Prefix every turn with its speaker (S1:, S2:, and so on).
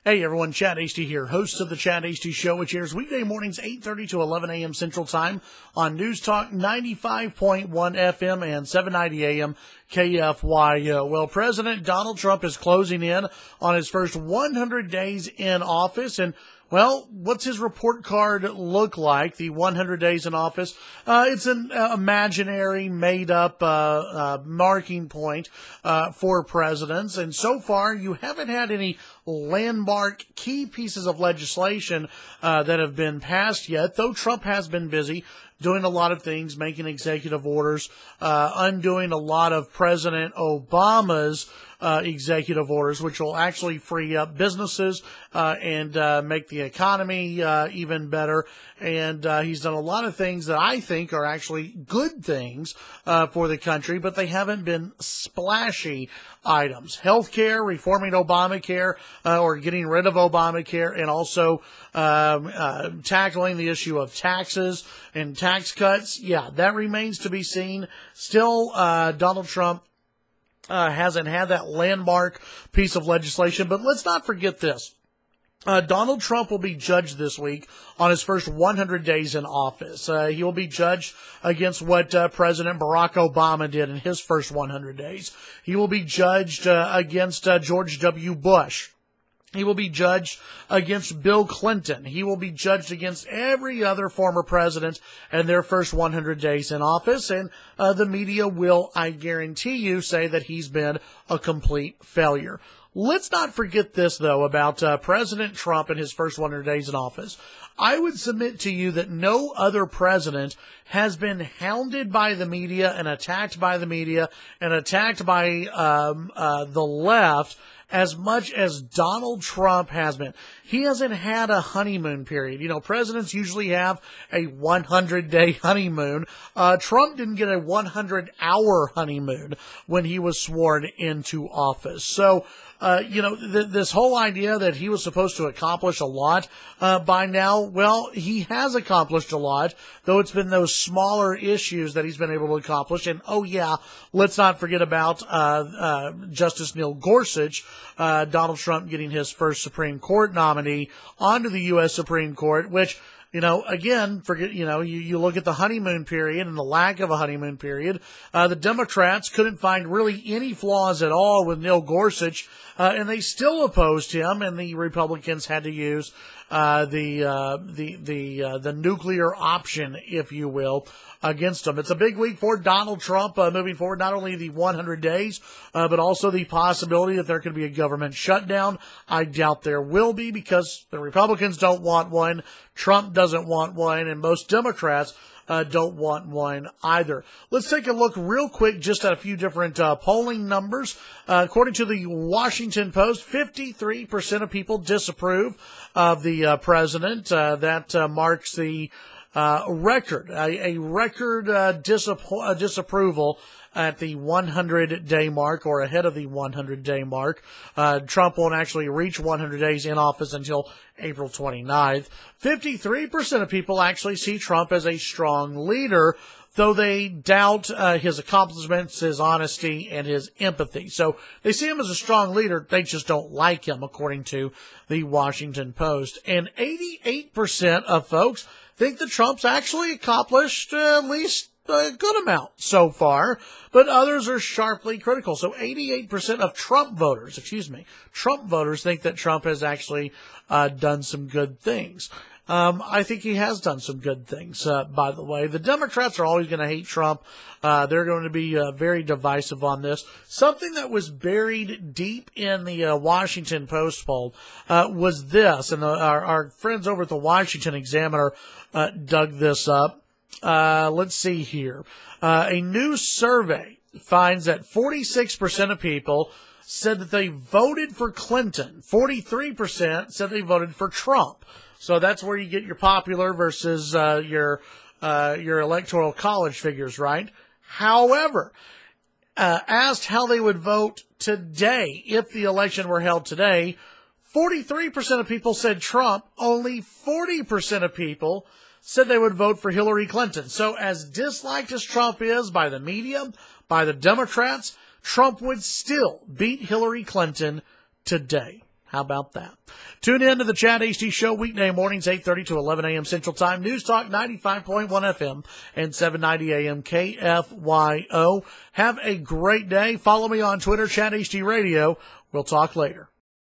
S1: Hey everyone, Chad Hasty here, host of the Chad Hasty Show, which airs weekday mornings 8:30 to 11 a.m. Central Time on News Talk 95.1 FM and 790 AM KFYO. Well, President Donald Trump is closing in on his first 100 days in office, and well, what's his report card look like, the 100 days in office? It's an imaginary, made-up marking point for presidents. And so far, you haven't had any landmark key pieces of legislation that have been passed yet, though Trump has been busy doing a lot of things, making executive orders, undoing a lot of President Obama's executive orders, which will actually free up businesses and make the economy even better. And he's done a lot of things that I think are actually good things for the country, but they haven't been splashy items. Healthcare, reforming Obamacare, or getting rid of Obamacare, and also tackling the issue of taxes and tax cuts. Yeah, that remains to be seen. Still, Donald Trump hasn't had that landmark piece of legislation, but let's not forget this. Donald Trump will be judged this week on his first 100 days in office. He will be judged against what President Barack Obama did in his first 100 days. He will be judged against George W. Bush. He will be judged against Bill Clinton. He will be judged against every other former president in their first 100 days in office. And the media will, I guarantee you, say that he's been a complete failure. Let's not forget this, though, about President Trump and his first 100 days in office. I would submit to you that no other president has been hounded by the media and attacked by the media and attacked by the left as much as Donald Trump has been. He hasn't had a honeymoon period. You know, presidents usually have a 100-day honeymoon. Trump didn't get a 100-hour honeymoon when he was sworn into office. So, this whole idea that he was supposed to accomplish a lot by now, well, he has accomplished a lot, though it's been those smaller issues that he's been able to accomplish. And, oh, yeah, let's not forget about Justice Neil Gorsuch, Donald Trump getting his first Supreme Court nominee onto the U.S. Supreme Court, which, again, you look at the honeymoon period and the lack of a honeymoon period. The Democrats couldn't find really any flaws at all with Neil Gorsuch, and they still opposed him, and the Republicans had to use the nuclear option, if you will, against him. It's a big week for Donald Trump moving forward, not only the 100 days, but also the possibility that there could be a government shutdown. I doubt there will be, because the Republicans don't want one, Trump doesn't want one, and most Democrats don't want one either. Let's take a look real quick just at a few different polling numbers. According to the Washington Post, 53% of people disapprove of the president. That marks the record disapproval at the 100-day mark, or ahead of the 100-day mark. Trump won't actually reach 100 days in office until April 29th. 53% of people actually see Trump as a strong leader, though they doubt his accomplishments, his honesty, and his empathy. So they see him as a strong leader. They just don't like him, according to the Washington Post. And 88% of folks think that Trump's actually accomplished at least a good amount so far, but others are sharply critical. So 88% of Trump voters think that Trump has actually done some good things. I think he has done some good things, by the way. The Democrats are always going to hate Trump. They're going to be very divisive on this. Something that was buried deep in the Washington Post poll was this, and our friends over at the Washington Examiner dug this up. Let's see here. A new survey finds that 46% of people said that they voted for Clinton. 43% said they voted for Trump. So that's where you get your popular versus your electoral college figures, right? However, asked how they would vote today if the election were held today, 43% of people said Trump. Only 40% of people said they would vote for Hillary Clinton. So as disliked as Trump is by the media, by the Democrats, Trump would still beat Hillary Clinton today. How about that? Tune in to the Chad Hasty Show weekday mornings, 8:30 to 11 a.m. Central Time. News Talk 95.1 FM and 790 a.m. KFYO. Have a great day. Follow me on Twitter, Chad Hasty Radio. We'll talk later.